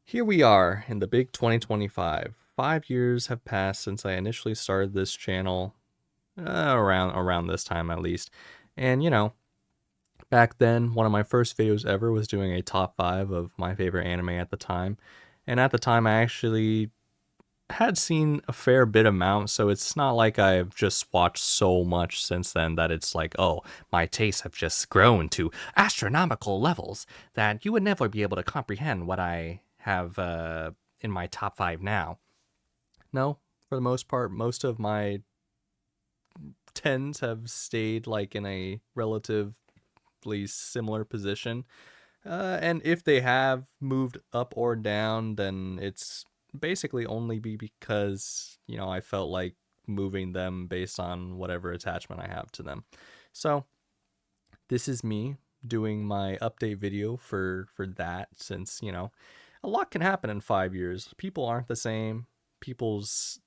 Here we are in the big 2025. 5 years have passed since I initially started this channel, around this time at least. And back then, one of my first videos ever was doing a top five of my favorite anime at the time. And at the time, I actually had seen a fair bit amount, so it's not like I've just watched so much since then that it's like, oh, my tastes have just grown to astronomical levels that you would never be able to comprehend what I have in my top five now. No, for the most part, most of my tens have stayed like in a relatively similar position. And if they have moved up or down, then it's basically only be because, I felt like moving them based on whatever attachment I have to them. So this is me doing my update video for that since, a lot can happen in 5 years. People aren't the same. People's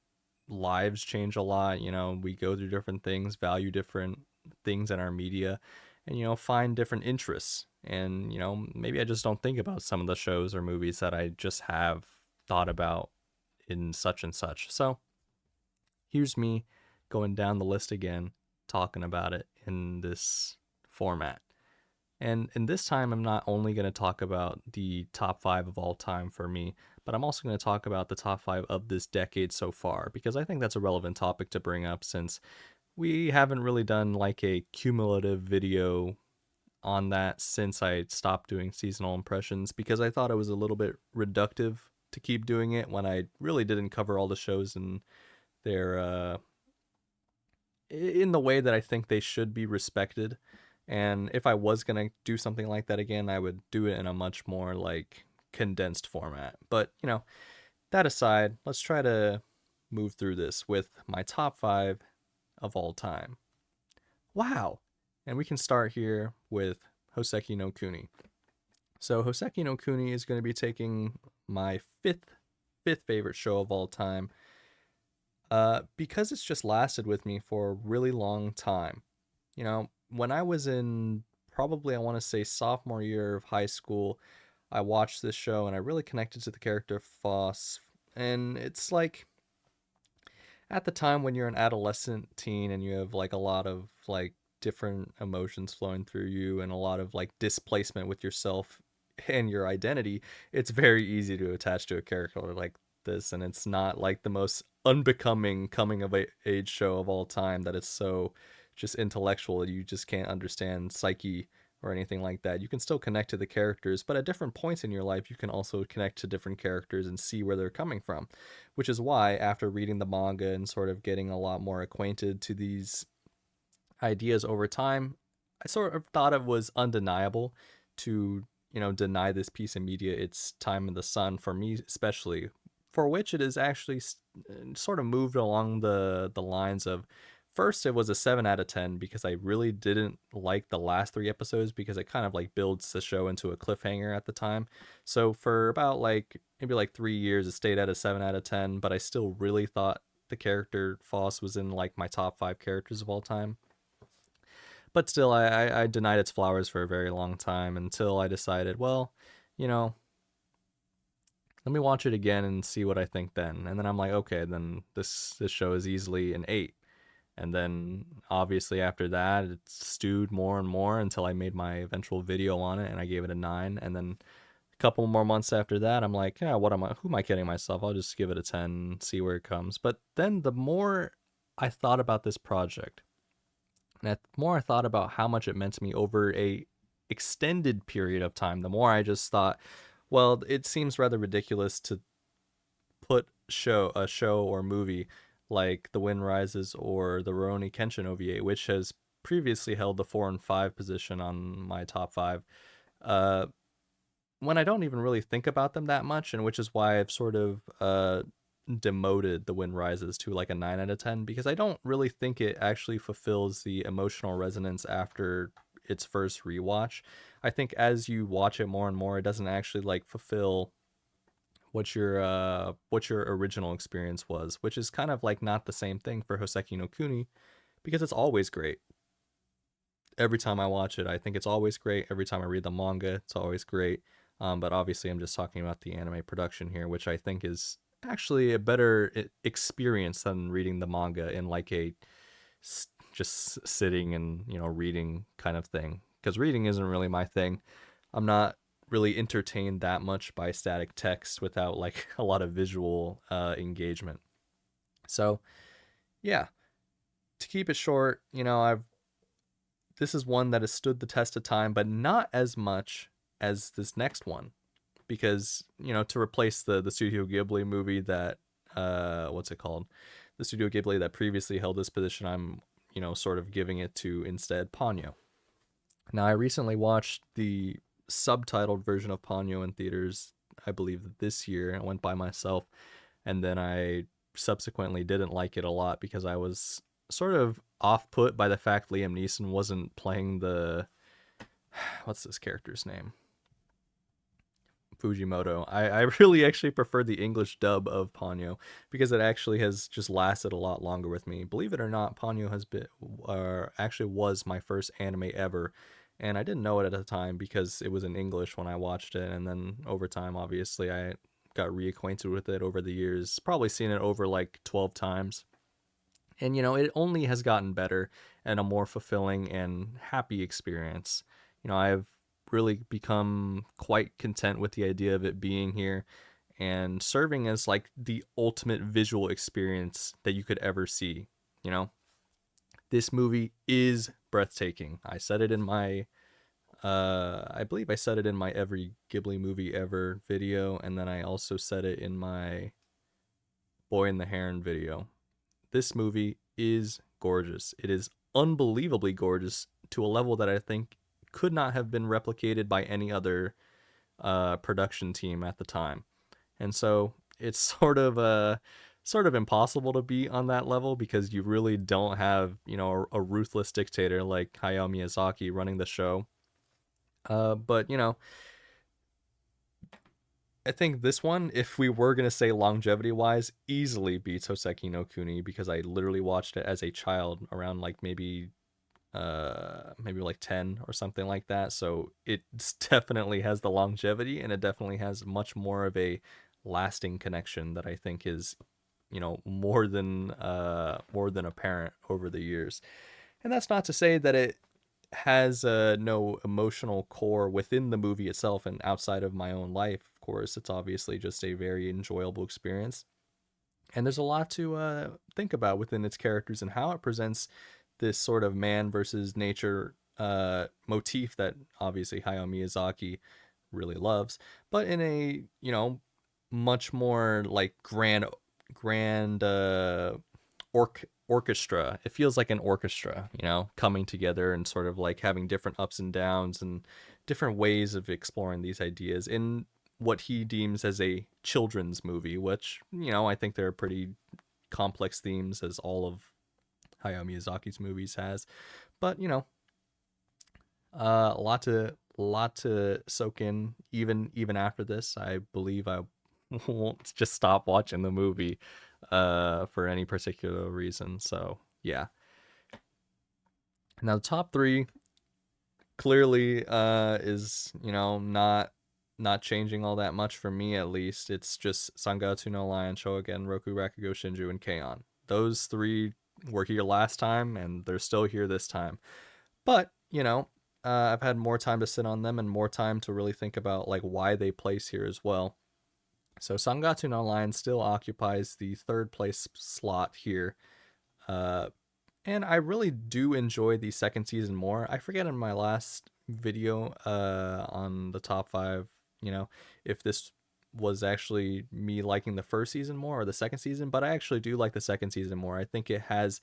lives change a lot. We go through different things, value different things in our media, and find different interests. And maybe I just don't think about some of the shows or movies that I just have thought about in such and such. So here's me going down the list again, talking about it in this format. And this time, I'm not only going to talk about the top five of all time for me, but I'm also going to talk about the top five of this decade so far, because I think that's a relevant topic to bring up since we haven't really done like a cumulative video on that since I stopped doing seasonal impressions, because I thought it was a little bit reductive to keep doing it when I really didn't cover all the shows in their in the way that I think they should be respected. And if I was gonna do something like that again, I would do it in a much more like condensed format. But that aside, let's try to move through this with my top five of all time. Wow. And we can start here with Hoseki no Kuni. So Hoseki no Kuni is going to be taking my fifth favorite show of all time, because it's just lasted with me for a really long time. When I was in, probably I want to say, sophomore year of high school, I watched this show and I really connected to the character Foss. And it's like, at the time when you're an adolescent teen and you have like a lot of like different emotions flowing through you and a lot of like displacement with yourself and your identity, it's very easy to attach to a character like this. And it's not like the most unbecoming coming of age show of all time that it's so just intellectual you just can't understand psyche or anything like that. You can still connect to the characters, but at different points in your life you can also connect to different characters and see where they're coming from, which is why after reading the manga and sort of getting a lot more acquainted to these ideas over time, I sort of thought it was undeniable to, deny this piece of media its time in the sun, for me especially, for which it is actually sort of moved along the lines of, first it was a 7 out of 10 because I really didn't like the last 3 episodes because it kind of like builds the show into a cliffhanger at the time. So for about like maybe like 3 years it stayed at a 7 out of 10, but I still really thought the character Foss was in like my top 5 characters of all time. But still, I denied its flowers for a very long time until I decided, well, you know, let me watch it again and see what I think then. And then I'm like, okay, then this show is easily an 8. And then obviously after that, it stewed more and more until I made my eventual video on it and I gave it a 9. And then a couple more months after that, I'm like, yeah, who am I kidding myself? I'll just give it a 10 and see where it comes. But then the more I thought about this project, and the more I thought about how much it meant to me over a extended period of time, the more I just thought, well, it seems rather ridiculous to put a show or movie like The Wind Rises or the Rurouni Kenshin OVA, which has previously held the 4 and 5 position on my top 5, uh, when I don't even really think about them that much, and which is why I've sort of demoted The Wind Rises to like a 9 out of 10, because I don't really think it actually fulfills the emotional resonance after its first rewatch. I think as you watch it more and more, it doesn't actually like fulfill what your original experience was, which is kind of like not the same thing for Hoseki no Kuni, because it's always great. Every time I watch it, I think it's always great. Every time I read the manga, it's always great. But obviously, I'm just talking about the anime production here, which I think is actually a better experience than reading the manga in like a just sitting and reading kind of thing. Because reading isn't really my thing. I'm not really entertained that much by static text without like a lot of visual engagement. So yeah, to keep it short, I've this is one that has stood the test of time, but not as much as this next one, because to replace the Studio Ghibli movie that what's it called, the Studio Ghibli that previously held this position, I'm sort of giving it to instead Ponyo. Now I recently watched the subtitled version of Ponyo in theaters, I believe this year. I went by myself, and then I subsequently didn't like it a lot because I was sort of off put by the fact Liam Neeson wasn't playing the what's this character's name? Fujimoto. I really actually prefer the English dub of Ponyo because it actually has just lasted a lot longer with me. Believe it or not, Ponyo has been, actually was my first anime ever, and I didn't know it at the time because it was in English when I watched it, and then over time, obviously, I got reacquainted with it over the years. Probably seen it over like 12 times. And it only has gotten better and a more fulfilling and happy experience. I've really become quite content with the idea of it being here and serving as like the ultimate visual experience that you could ever see. You know, this movie is breathtaking. I said it in my I believe I said it in my every Ghibli movie ever video, and then I also said it in my Boy and the Heron video. This movie is gorgeous. It is unbelievably gorgeous to a level that I think could not have been replicated by any other production team at the time. And so it's sort of impossible to be on that level because you really don't have a ruthless dictator like Hayao Miyazaki running the show. But I think this one, if we were gonna say longevity wise, easily beats Hoseki no Kuni because I literally watched it as a child around like maybe like 10 or something like that. So it definitely has the longevity and it definitely has much more of a lasting connection that I think is more than apparent over the years. And that's not to say that it has no emotional core within the movie itself and outside of my own life. Of course, it's obviously just a very enjoyable experience. And there's a lot to think about within its characters and how it presents this sort of man versus nature motif that obviously Hayao Miyazaki really loves, but in a much more like grand orchestra. It feels like an orchestra, coming together and sort of like having different ups and downs and different ways of exploring these ideas in what he deems as a children's movie, which, I think they're pretty complex themes as all of Hayao Miyazaki's movies has. But, a lot to soak in even after this. I believe I won't just stop watching the movie for any particular reason. So yeah. Now the top three clearly is not changing all that much for me, at least. It's just Sangatsu no Lion, Shogen, Roku Rakugo Shinju, and Keion. Those three were here last time and they're still here this time. But I've had more time to sit on them and more time to really think about like why they place here as well. So Sangatsu no Lion still occupies the third place slot here. Uh, and I really do enjoy the second season more. I forget in my last video on the top five, if this was actually me liking the first season more or the second season, but I actually do like the second season more. I think it has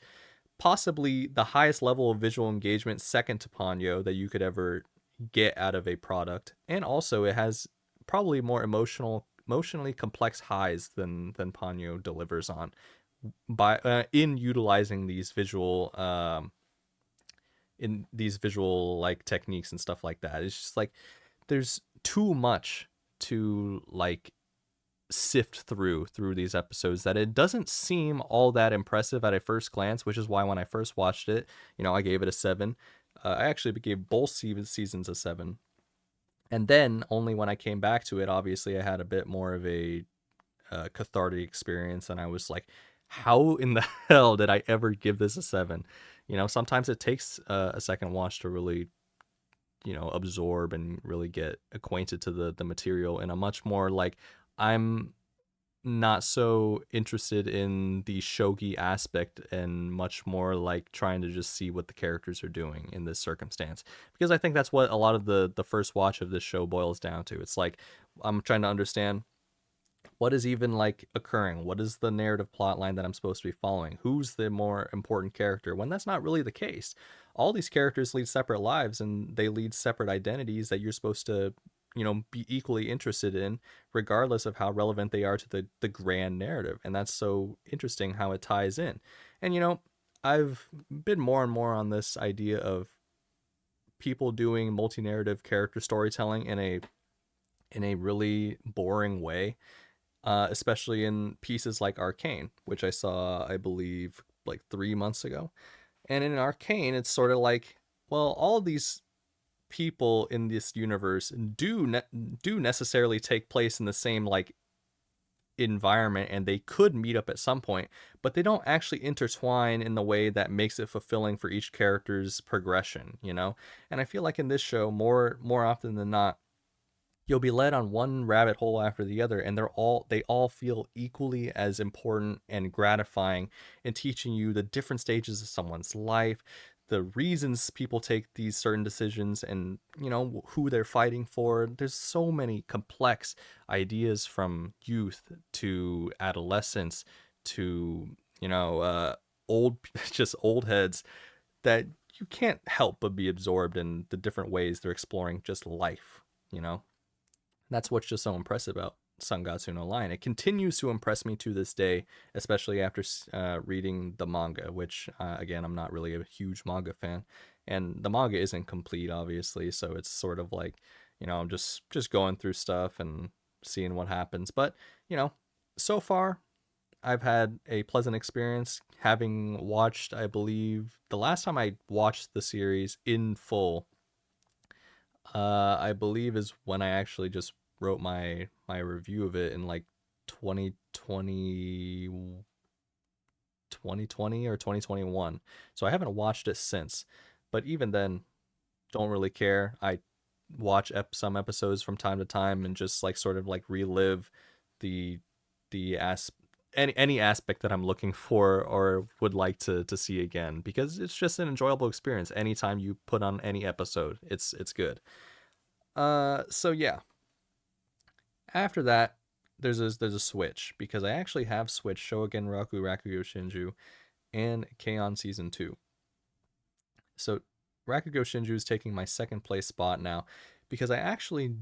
possibly the highest level of visual engagement, second to Ponyo, that you could ever get out of a product. And also it has probably more emotionally complex highs than Ponyo delivers on by in utilizing these visual like techniques and stuff like that. It's just like there's too much to like sift through these episodes that it doesn't seem all that impressive at a first glance, which is why when I first watched it, I gave it a 7. I actually gave both seasons a 7. And then only when I came back to it, obviously I had a bit more of a cathartic experience, and I was like, how in the hell did I ever give this a 7? Sometimes it takes a second watch to really, absorb and really get acquainted to the material in a much more like, I'm not so interested in the shogi aspect and much more like trying to just see what the characters are doing in this circumstance, because I think that's what a lot of the first watch of this show boils down to. It's like I'm trying to understand what is even like occurring, what is the narrative plot line that I'm supposed to be following, who's the more important character, when that's not really the case. All these characters lead separate lives and they lead separate identities that you're supposed to be equally interested in, regardless of how relevant they are to the grand narrative. And that's so interesting how it ties in. And I've been more and more on this idea of people doing multi-narrative character storytelling in a really boring way, especially in pieces like Arcane, which I saw, I believe, like 3 months ago. And in Arcane, it's sort of like, well, all of these people in this universe do necessarily take place in the same like environment, and they could meet up at some point, but they don't actually intertwine in the way that makes it fulfilling for each character's progression. And I feel like in this show, more often than not, you'll be led on one rabbit hole after the other, and they all feel equally as important and gratifying in teaching you the different stages of someone's life, the reasons people take these certain decisions, and who they're fighting for. There's so many complex ideas, from youth to adolescence to old just old heads, that you can't help but be absorbed in the different ways they're exploring just life. That's what's just so impressive about Sangatsu no Lion. It continues to impress me to this day, especially after reading the manga, which, again, I'm not really a huge manga fan. And the manga isn't complete, obviously, so it's sort of like, I'm just going through stuff and seeing what happens. But, you know, so far, I've had a pleasant experience having watched, I believe, the last time I watched the series in full, I believe is when I actually just wrote my review of it in like 2020, 2020 or 2021. So I haven't watched it since. But even then, don't really care. I watch some episodes from time to time and just like sort of like relive the the as any aspect that I'm looking for or would like to see again, because it's just an enjoyable experience anytime you put on any episode. It's good. So yeah, after that, there's a switch, because I actually have switched Shogen Rakugo Shinju and K-On! Season 2. So Rakugo Shinju is taking my second place spot now, because I actually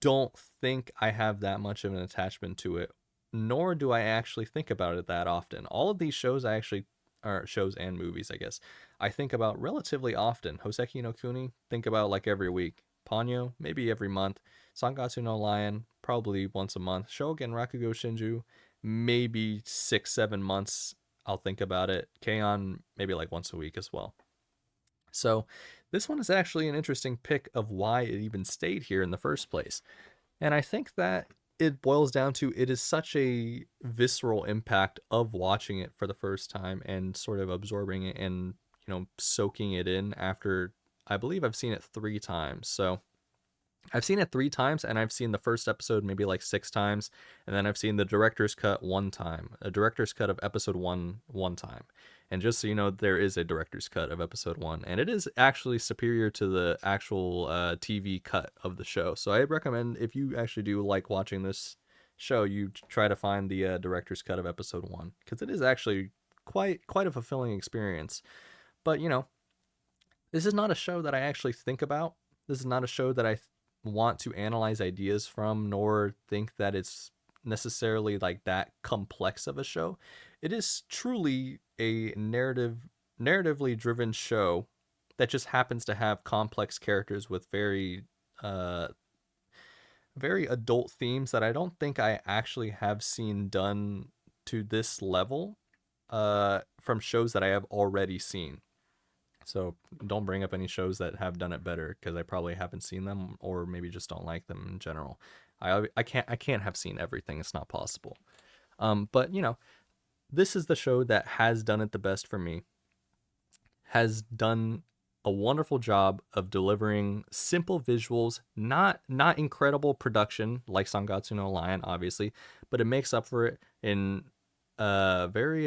don't think I have that much of an attachment to it, nor do I actually think about it that often. All of these shows I actually are shows and movies, I guess, I think about relatively often. Hoseki no Kuni, think about like every week. Ponyo, maybe every month. Sangatsu no Lion, probably once a month. Shogen Rakugo Shinju, maybe 6 7 months I'll think about it. K-On! Maybe like once a week as well. So this one is actually an interesting pick of why it even stayed here in the first place. And I think that it boils down to, it is such a visceral impact of watching it for the first time and sort of absorbing it and, soaking it in after, I believe I've seen it 3 times. So I've seen it 3 times, and I've seen the first episode maybe like 6 times, and then I've seen the director's cut one time, a director's cut of episode one time. And just so you know, there is a director's cut of episode one, and it is actually superior to the actual TV cut of the show. So I recommend, if you actually do like watching this show, you try to find the director's cut of episode one, because it is actually quite a fulfilling experience. But this is not a show that I actually think about. This is not a show that I want to analyze ideas from, nor think that it's necessarily like that complex of a show. It is truly a narratively driven show that just happens to have complex characters with uh very adult themes that I don't think I actually have seen done to this level from shows that I have already seen. So don't bring up any shows that have done it better because I probably haven't seen them or maybe just don't like them in general. I can't have seen everything. It's not possible. But this is the show that has done it the best for me. Has done a wonderful job of delivering simple visuals, not incredible production like Sangatsu no Lion, obviously, but it makes up for it in very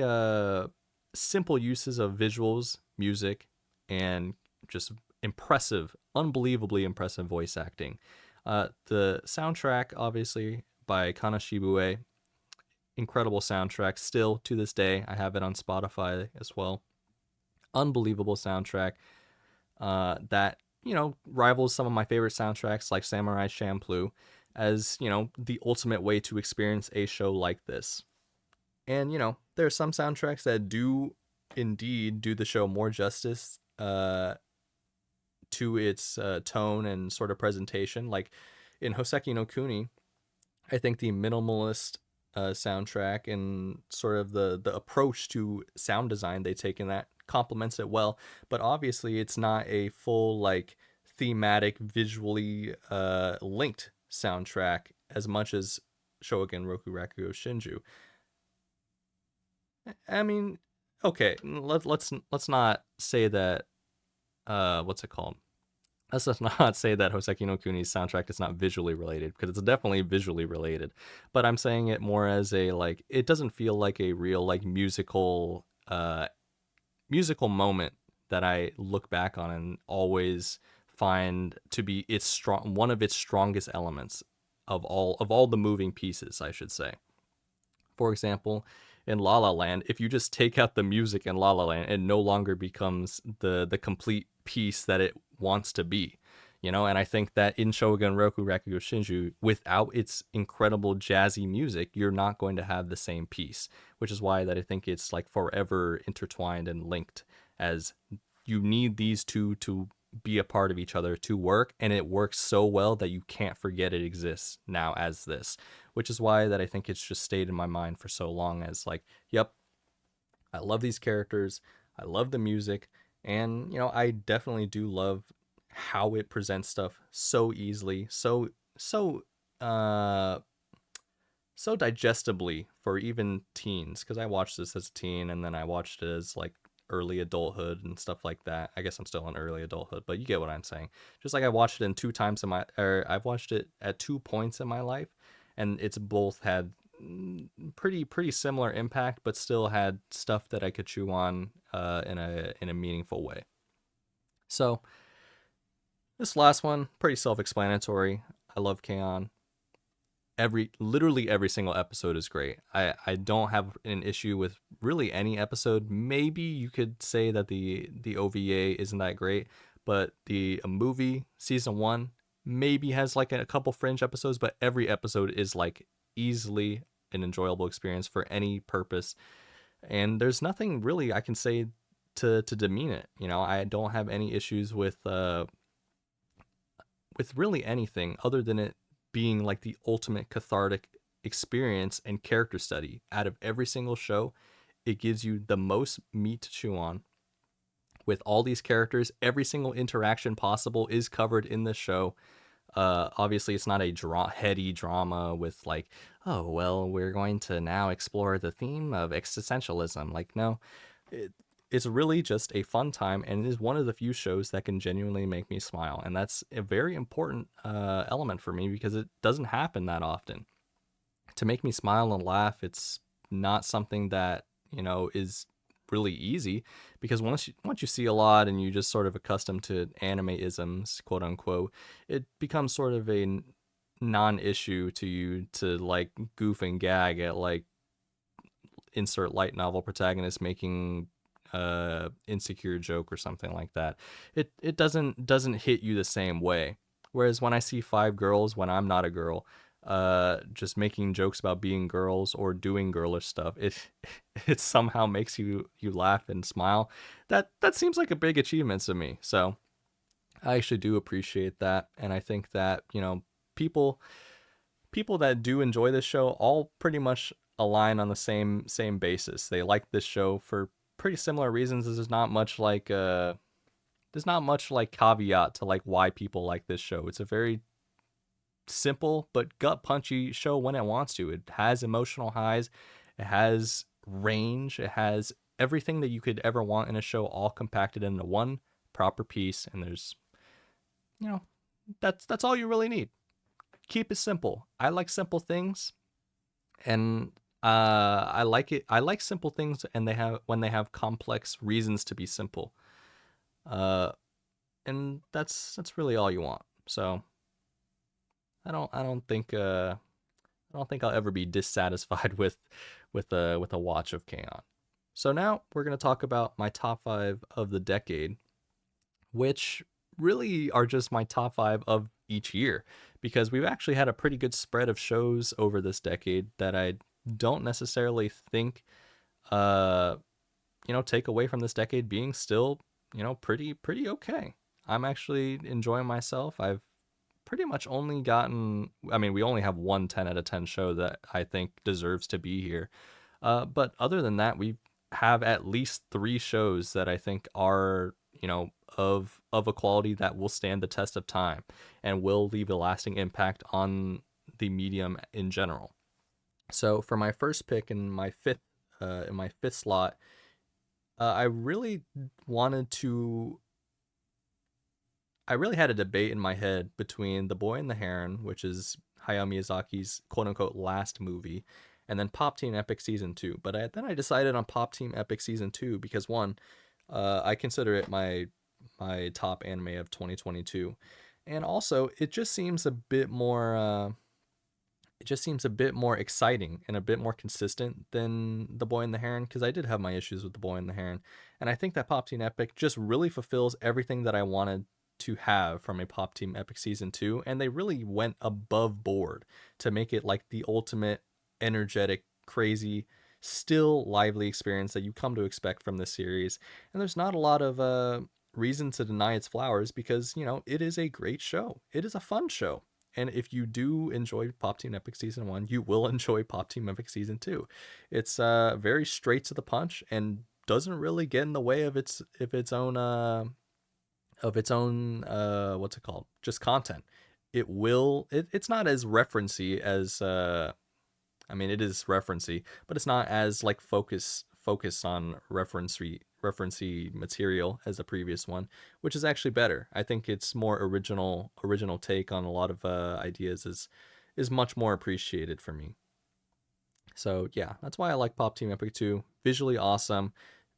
simple uses of visuals, music, and just impressive, unbelievably impressive voice acting. The soundtrack, obviously, by Kana Shibue, incredible soundtrack. Still to this day, I have it on Spotify as well. Unbelievable soundtrack that rivals some of my favorite soundtracks like Samurai Champloo as the ultimate way to experience a show like this. And there are some soundtracks that do indeed do the show more justice to its tone and sort of presentation. Like in Hoseki no Kuni, I think the minimalist soundtrack and sort of the approach to sound design they take in that complements it well. But obviously, it's not a full like thematic, visually linked soundtrack as much as Shogun Roku Rakugo Shinju. I mean, okay, let's not say that. What's it called? Let's just not say that Hoseki no Kuni's soundtrack is not visually related because it's definitely visually related. But I'm saying it more as a like it doesn't feel like a real like musical moment that I look back on and always find to be its strong one of its strongest elements of all the moving pieces, I should say. For example, in La La Land, if you just take out the music in La La Land, it no longer becomes the complete piece that it wants to be. And I think that in Shogun Roku Rakugo Shinju, without its incredible jazzy music, you're not going to have the same piece, which is why that I think it's like forever intertwined and linked, as you need these two to be a part of each other to work, and it works so well that you can't forget it exists now as this, which is why that I think it's just stayed in my mind for so long as like, yep, I love these characters, I love the music, and I definitely do love how it presents stuff so easily, so uh so digestibly for even teens, because I watched this as a teen and then I watched it as like early adulthood and stuff like that. I guess I'm still in early adulthood, but you get what I'm saying. Just like I watched it in two times in my, or I've watched it at 2 points in my life, and it's both had pretty similar impact, but still had stuff that I could chew on in a meaningful way. So this last one, pretty self-explanatory. I love K-On! Literally every single episode is great. I don't have an issue with really any episode. Maybe you could say that the OVA isn't that great, but the movie season 1 maybe has like a couple fringe episodes, but every episode is like easily an enjoyable experience for any purpose. And there's nothing really I can say to demean it. I don't have any issues with really anything other than it being like the ultimate cathartic experience and character study. Out of every single show, it gives you the most meat to chew on with all these characters. Every single interaction possible is covered in this show. Obviously, it's not a heady drama with like, oh well, we're going to now explore the theme of existentialism. Like, no, it's really just a fun time, and it is one of the few shows that can genuinely make me smile, and that's a very important element for me because it doesn't happen that often. To make me smile and laugh, it's not something that is really easy, because once you see a lot and you just sort of accustomed to anime isms, quote unquote, it becomes sort of a non-issue to you to like goof and gag at like insert light novel protagonist making insecure joke or something like that. It doesn't hit you the same way. Whereas when I see five girls when I'm not a girl, just making jokes about being girls or doing girlish stuff, it somehow makes you laugh and smile. That seems like a big achievement to me. So I actually do appreciate that, and I think that people people that do enjoy this show all pretty much align on the same basis. They like this show for pretty similar reasons. There's not much like there's not much like caveat to like why people like this show. It's a very simple but gut punchy show when it wants to. It has emotional highs, it has range, it has everything that you could ever want in a show all compacted into one proper piece. And there's, you know, that's all you really need. Keep it simple. I like simple things, and I like it. I like simple things, and they have when they have complex reasons to be simple. Uh, and that's really all you want. So I don't think I'll ever be dissatisfied with a watch of K-On! So now we're gonna talk about my top 5 of the decade, which really are just my top 5 of each year, because we've actually had a pretty good spread of shows over this decade that I don't necessarily think uh take away from this decade being still, pretty okay. I'm actually enjoying myself. I've pretty much only gotten, I mean, we only have one 10 out of 10 show that I think deserves to be here. But other than that, we have at least 3 shows that I think are, of a quality that will stand the test of time and will leave a lasting impact on the medium in general. So for my first pick in my fifth slot, I really wanted to I really had a debate in my head between The Boy and the Heron, which is Hayao Miyazaki's quote unquote last movie, and then Pop Team Epic Season 2. But then I decided on Pop Team Epic Season 2 because one, I consider it my top anime of 2022. And also, it just seems a bit more exciting and a bit more consistent than The Boy and the Heron, because I did have my issues with The Boy and the Heron. And I think that Pop Team Epic just really fulfills everything that I wanted to have from a Pop Team Epic Season 2. And they really went above board to make it like the ultimate energetic, crazy, still lively experience that you come to expect from this series. And there's not a lot of reason to deny its flowers, because, it is a great show. It is a fun show. And if you do enjoy Pop Team Epic Season 1, you will enjoy Pop Team Epic Season 2. It's very straight to the punch and doesn't really get in the way of its own what's it called? Just content. It's not as referencey as I mean, it is referencey, but it's not as like focus on referencey material as the previous one, which is actually better. I think it's more original take on a lot of ideas is much more appreciated for me. So yeah, that's why I like Pop Team Epic 2. Visually awesome,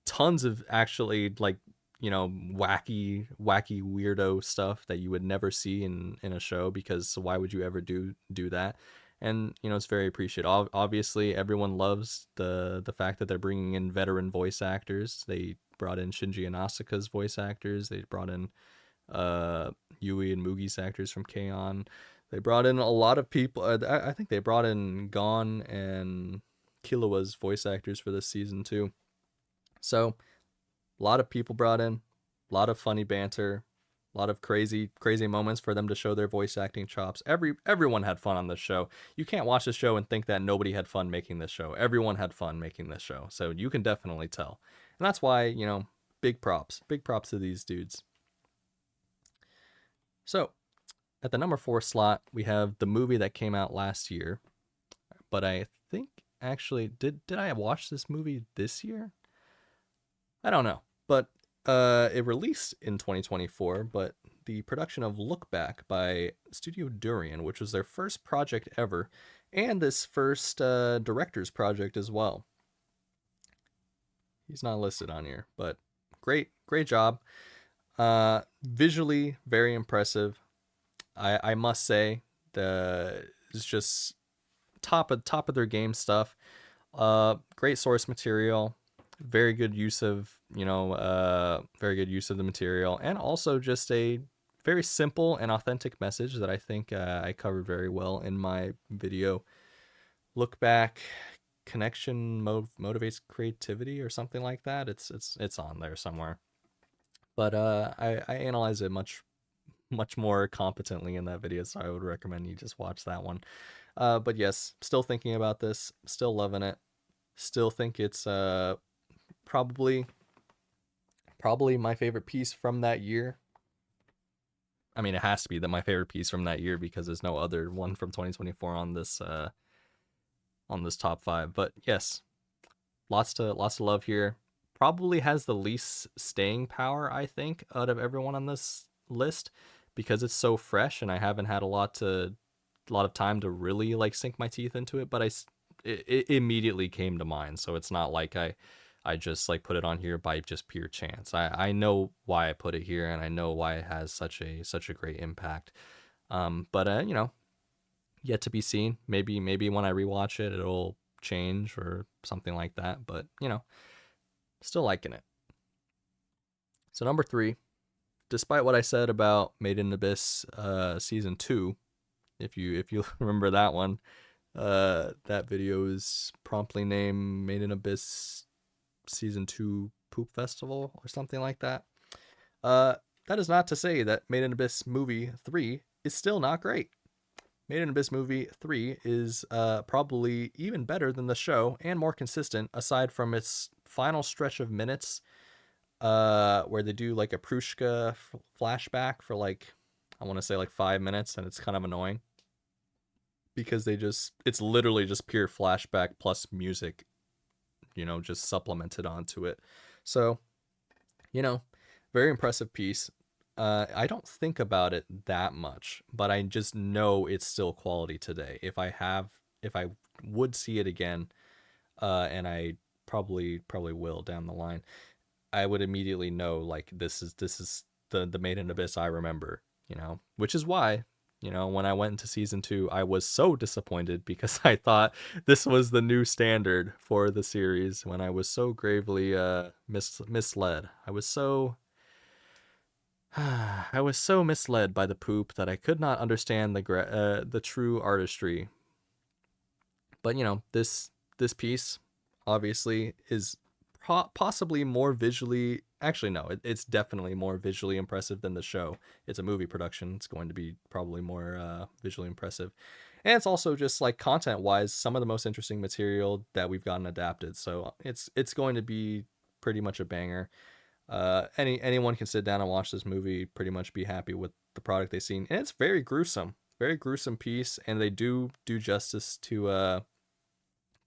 tons of actually like, wacky weirdo stuff that you would never see in a show, because why would you ever do that? And it's very appreciated. Obviously everyone loves the fact that they're bringing in veteran voice actors. They brought in Shinji and Asuka's voice actors. They brought in Yui and Mugi's actors from K-On! They brought in a lot of people. I think they brought in Gon and Killua's voice actors for this season too. So a lot of people brought in, a lot of funny banter, a lot of crazy moments for them to show their voice acting chops. Everyone had fun on this show. You can't watch the show and think that nobody had fun making this show. Everyone had fun making this show. So you can definitely tell. And that's why, big props to these dudes. So, at the number 4 slot, we have the movie that came out last year. But I think actually did I watch this movie this year? I don't know. But it released in 2024, but the production of Look Back by Studio Durian, which was their first project ever, and this first director's project as well. He's not listed on here, but great job. Visually very impressive. I must say, it's just top of their game stuff. Great source material, very good use of the material, and also just a very simple and authentic message that I think I covered very well in my video. Look Back, connection motivates creativity or something like that. It's on there somewhere, but I analyze it much more competently in that video, so I would recommend you just watch that one. But yes, still thinking about this, still loving it, still think it's probably Probably my favorite piece from that year. I mean, it has to be that my favorite piece from that year because there's no other one from 2024 on this top five. But yes, lots to love here. Probably has the least staying power, I think, out of everyone on this list because it's so fresh and I haven't had a lot of time to really like sink my teeth into it. But it immediately came to mind, so it's not like I just like put it on here by just pure chance. I know why I put it here and I know why it has such a great impact. But yet to be seen. Maybe when I rewatch it, it'll change or something like that. But still liking it. So number three, despite what I said about Made in Abyss season 2, if you remember that one, that video is promptly named Made in Abyss season 2 Poop Festival or something like that. That is not to say that Made in Abyss movie 3 is still not great. Made in Abyss movie 3 is probably even better than the show and more consistent, aside from its final stretch of minutes where they do like a Prushka flashback for like, I want to say like 5 minutes, and it's kind of annoying because it's literally just pure flashback plus music, just supplemented onto it. So, you know, very impressive piece. I don't think about it that much, but I just know it's still quality today. If I would see it again, and I probably will down the line, I would immediately know like this is the Made in Abyss I remember, which is why, when I went into season 2, I was so disappointed because I thought this was the new standard for the series when I was so gravely misled. I was so misled by the poop that I could not understand the true artistry. But this piece obviously is possibly more visually. Actually, no, it's definitely more visually impressive than the show. It's a movie production. It's going to be probably more visually impressive, and it's also just like content-wise some of the most interesting material that we've gotten adapted. So it's going to be pretty much a banger. Anyone can sit down and watch this movie, pretty much be happy with the product they've seen, and it's very gruesome piece, and they do justice to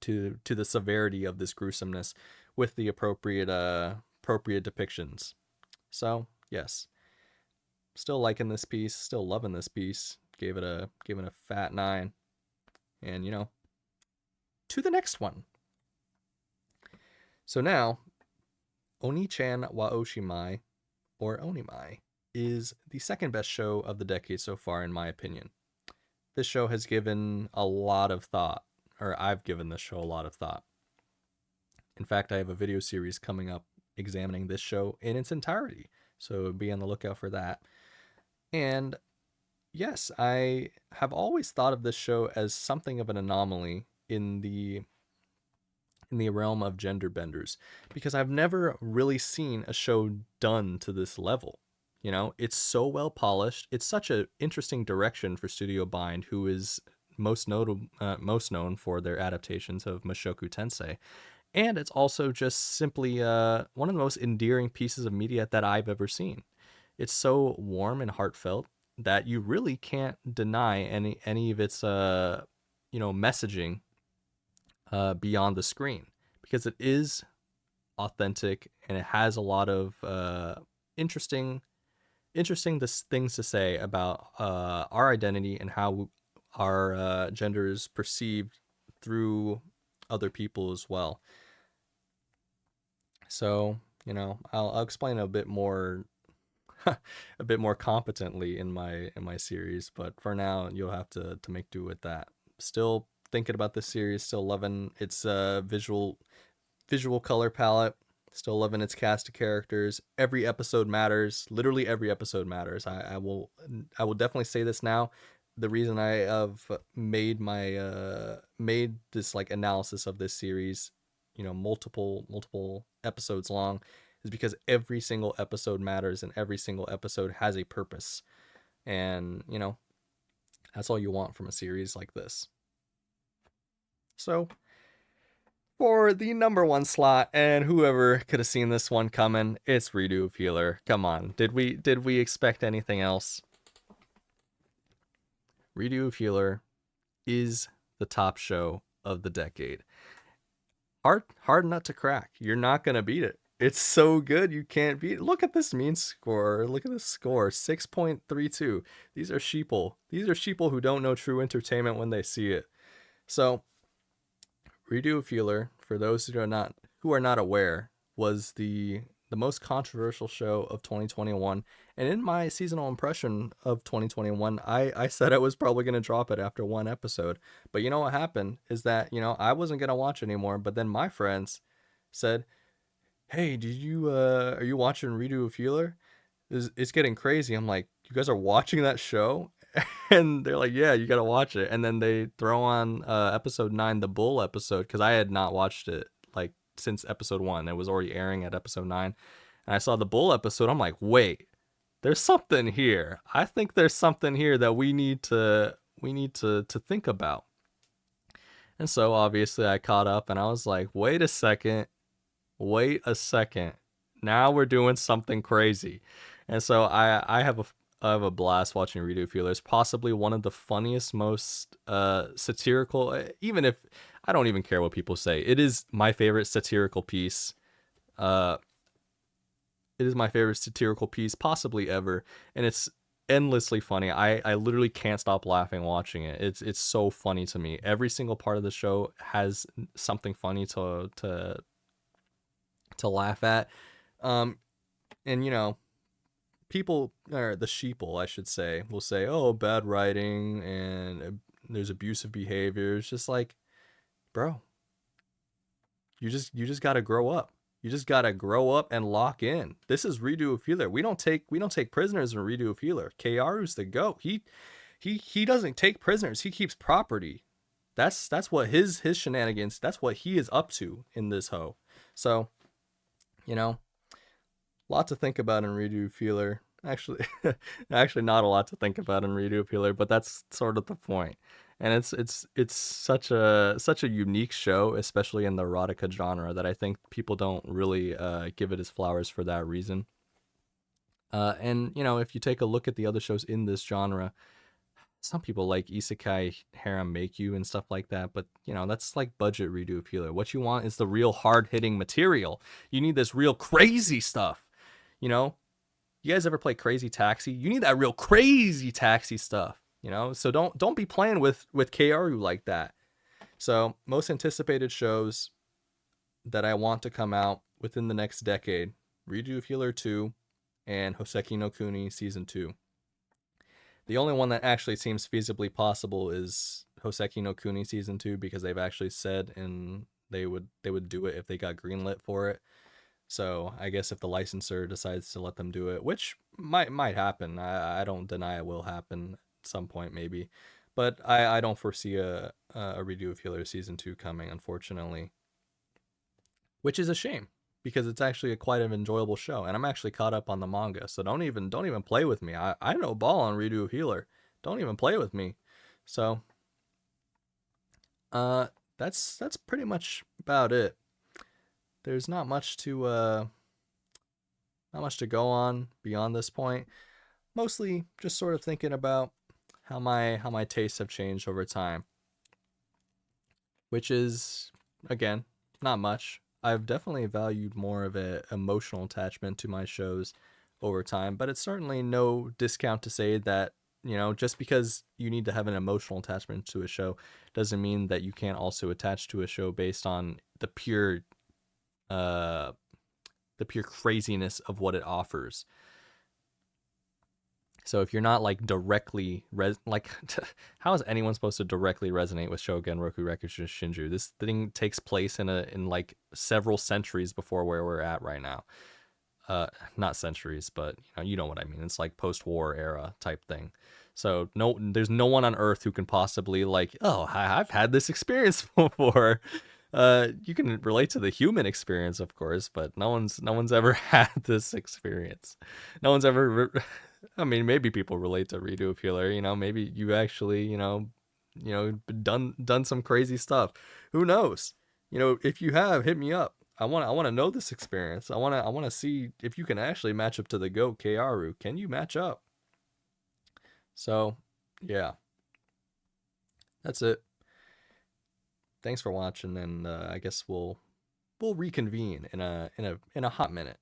the severity of this gruesomeness with the appropriate depictions. So yes, still liking this piece, still loving this piece. Gave it a fat 9, and to the next one. So now Oni-chan wa Oshimai, or Onimai, is the second best show of the decade so far, in my opinion. This show has given a lot of thought, or I've given this show a lot of thought. In fact, I have a video series coming up examining this show in its entirety, so be on the lookout for that. And yes, I have always thought of this show as something of an anomaly in the realm of gender benders because I've never really seen a show done to this level. It's so well polished. It's such an interesting direction for Studio Bind, who is most known for their adaptations of Mushoku Tensei. And it's also just simply one of the most endearing pieces of media that I've ever seen. It's so warm and heartfelt that you really can't deny any of its messaging beyond the screen, because it is authentic and it has a lot of interesting things to say about our identity and how our gender is perceived through other people as well. So I'll explain a bit more a bit more competently in my series, but for now you'll have to make do with that. Still thinking about this series, still loving its visual color palette, still loving its cast of characters. Every episode matters. Literally every episode matters. I will definitely say this now. The reason I have made this like analysis of this series, multiple episodes long, is because every single episode matters and every single episode has a purpose. And, that's all you want from a series like this. So, for the number one slot, and whoever could have seen this one coming, it's Redo of Healer. Come on, did we expect anything else? Redo of Healer is the top show of the decade. Hard nut to crack. You're not gonna beat it. It's so good you can't beat it. Look at this mean score. Look at this score. 6.32. These are sheeple. These are sheeple who don't know true entertainment when they see it. So Redo of Healer, for those who are not aware, was the most controversial show of 2021. And in my seasonal impression of 2021, I said I was probably going to drop it after one episode. But you know what happened is that, I wasn't going to watch anymore. But then my friends said, hey, are you watching Redo of Healer? It's getting crazy. I'm like, you guys are watching that show? And they're like, yeah, you got to watch it. And then they throw on episode 9, the Bull episode, because I had not watched it like since episode 1. It was already airing at episode 9. And I saw the Bull episode. I'm like, wait, there's something here. I think there's something here that we need to think about. And so obviously I caught up and I was like, wait a second. Now we're doing something crazy. And so I have a blast watching Redo of Healer. It's possibly one of the funniest, most satirical, even if I don't even care what people say. It is my favorite satirical piece. It is my favorite satirical piece possibly ever, and it's endlessly funny. I literally can't stop laughing watching it. It's so funny to me. Every single part of the show has something funny to laugh at. And people, or the sheeple I should say, will say, oh, bad writing and there's abusive behavior. It's just like, bro, you just got to grow up. You just gotta grow up and lock in. This is Redo of Healer. We don't take prisoners in Redo of Healer. Kaoru's the GOAT. He doesn't take prisoners. He keeps property. That's what his shenanigans. That's what he is up to in this hoe. So, lot to think about in Redo of Healer. Actually, not a lot to think about in Redo of Healer, but that's sort of the point. And it's such a unique show, especially in the erotica genre, that I think people don't really give it its flowers for that reason. And if you take a look at the other shows in this genre, some people like Isekai Harem Make You and stuff like that, but that's like budget Redo of Healer. What you want is the real hard hitting material. You need this real crazy stuff. You guys ever play Crazy Taxi? You need that real Crazy Taxi stuff. So don't be playing with Kaoru like that. So most anticipated shows that I want to come out within the next decade: Redo of Healer 2 and Hoseki no Kuni Season 2. The only one that actually seems feasibly possible is Hoseki no Kuni Season 2, because they've actually said they would do it if they got greenlit for it. So I guess if the licenser decides to let them do it, which might happen, I don't deny it will happen at some point maybe, but I don't foresee a Redo of Healer Season 2 coming, unfortunately, which is a shame, because it's actually quite an enjoyable show, and I'm actually caught up on the manga. So don't even play with me. I know ball on Redo of Healer. Don't even play with me. So that's pretty much about it. There's not much to go on beyond this point. Mostly just sort of thinking about how my tastes have changed over time, which is, again, not much. I've definitely valued more of an emotional attachment to my shows over time, but it's certainly no discount to say that, just because you need to have an emotional attachment to a show doesn't mean that you can't also attach to a show based on the pure craziness of what it offers. So if you're not like directly how is anyone supposed to directly resonate with Shogun Roku Rekushu Shinju? This thing takes place in like several centuries before where we're at right now. Not centuries, but you know what I mean. It's like post-war era type thing. So there's no one on Earth who can possibly like, oh, I've had this experience before. You can relate to the human experience, of course, but no one's ever had this experience. No one's ever. I mean, maybe people relate to Redo of Healer. Maybe you actually, done some crazy stuff. Who knows? if you have, hit me up. I want to know this experience. I want to see if you can actually match up to the GOAT Kaoru. Can you match up? So, yeah, that's it. Thanks for watching, and I guess we'll reconvene in a hot minute.